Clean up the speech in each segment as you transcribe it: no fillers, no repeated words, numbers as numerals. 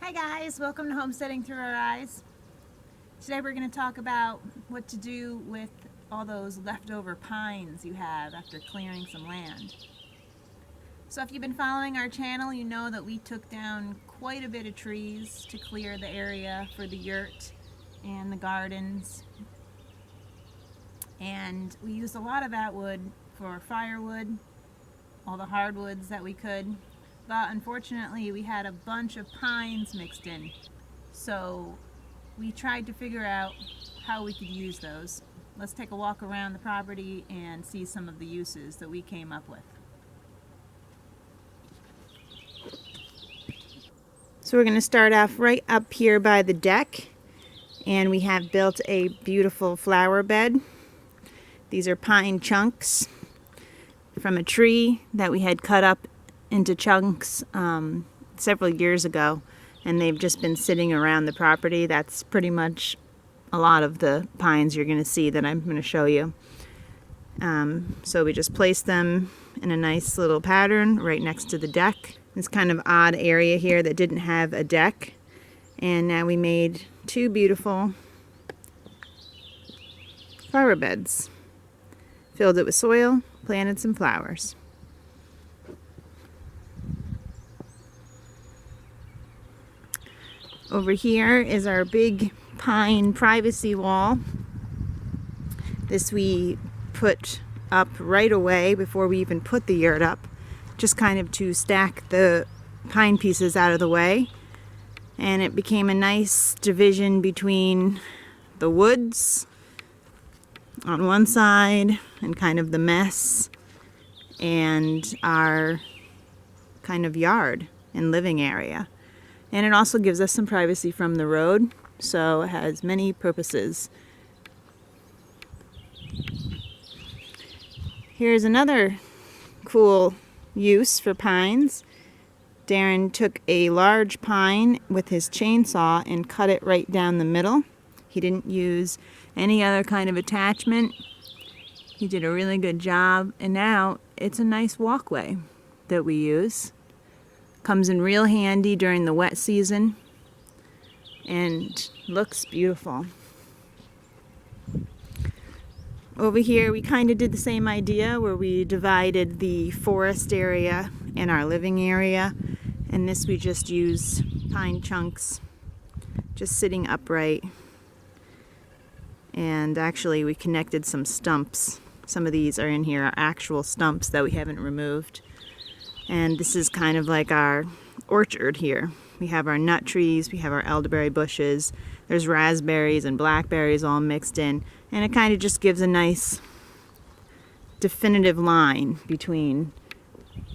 Hi guys, welcome to Homesteading Through Our Eyes. Today we're going to talk about what to do with all those leftover pines you have after clearing some land. So if you've been following our channel, you know that we took down quite a bit of trees to clear the area for the yurt and the gardens. And we used a lot of that wood for firewood, all the hardwoods that we could. But unfortunately we had a bunch of pines mixed in. So we tried to figure out how we could use those. Let's take a walk around the property and see some of the uses that we came up with. So we're going to start off right up here by the deck, and we have built a beautiful flower bed. These are pine chunks from a tree that we had cut up into chunks several years ago, and they've just been sitting around the property. That's pretty much a lot of the pines you're going to see that I'm going to show you. So we just placed them in a nice little pattern right next to the deck. This kind of odd area here that didn't have a deck, and now we made two beautiful flower beds. Filled it with soil, planted some flowers. Over here is our big pine privacy wall. This we put up right away before we even put the yurt up, just kind of to stack the pine pieces out of the way. And it became a nice division between the woods on one side and kind of the mess and our kind of yard and living area. And it also gives us some privacy from the road, so it has many purposes. Here's another cool use for pines. Darren took a large pine with his chainsaw and cut it right down the middle. He didn't use any other kind of attachment. He did a really good job, and now it's a nice walkway that we use. Comes in real handy during the wet season and looks beautiful. Over here we kind of did the same idea where we divided the forest area and our living area, and this we just use pine chunks just sitting upright, and actually we connected some stumps. Some of these are in here, are actual stumps that we haven't removed. And this is kind of like our orchard here. We have our nut trees, we have our elderberry bushes, there's raspberries and blackberries all mixed in, and it kind of just gives a nice definitive line between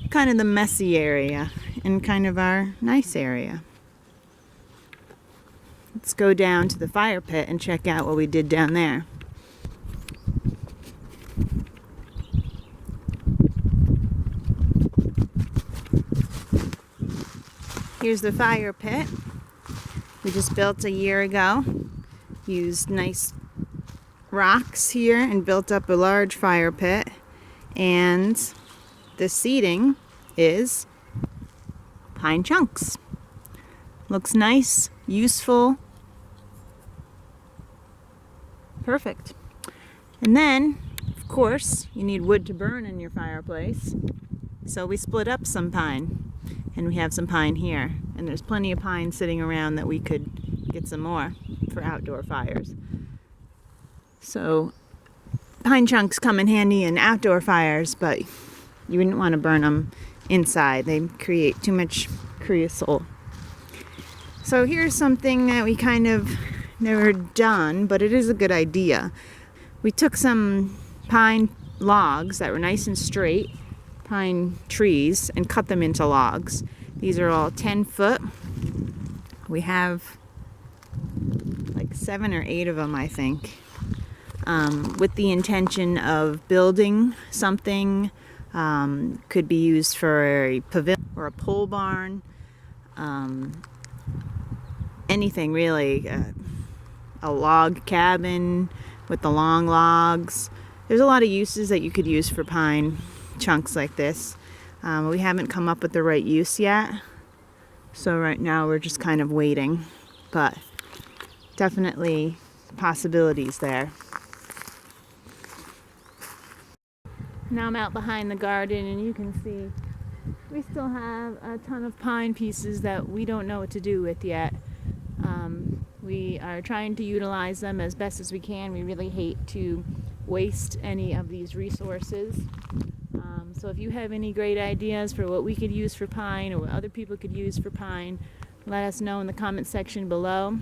kind of the messy area and kind of our nice area. Let's go down to the fire pit and check out what we did down there. Here's the fire pit we just built a year ago. Used nice rocks here and built up a large fire pit. And the seating is pine chunks. Looks nice, useful, perfect. And then, of course, you need wood to burn in your fireplace. So we split up some pine. And we have some pine here, and there's plenty of pine sitting around that we could get some more for outdoor fires. So pine chunks come in handy in outdoor fires, but you wouldn't want to burn them inside. They create too much creosote. So here's something that we kind of never done, but it is a good idea. We took some pine logs that were nice and straight, pine trees, and cut them into logs. These are all 10 foot. We have like 7 or 8 of them, I think, with the intention of building something. Could be used for a pavilion or a pole barn, anything really, a log cabin with the long logs. There's a lot of uses that you could use for pine chunks like this. We haven't come up with the right use yet, So right now we're just kind of waiting, but definitely possibilities there. Now I'm out behind the garden and you can see we still have a ton of pine pieces that we don't know what to do with yet. We are trying to utilize them as best as we can. We really hate to waste any of these resources. So if you have any great ideas for what we could use for pine or what other people could use for pine, let us know in the comment section below.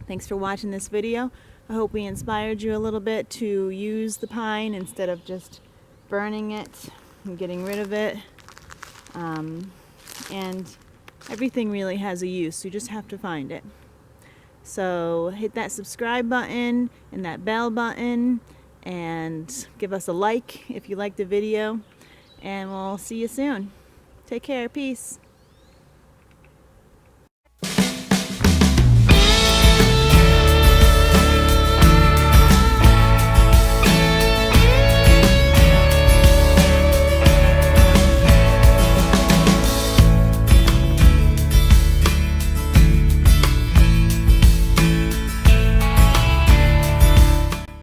Thanks for watching this video. I hope we inspired you a little bit to use the pine instead of just burning it and getting rid of it. And everything really has a use. You just have to find it. So hit that subscribe button and that bell button and give us a like if you liked the video. And we'll see you soon. Take care. Peace.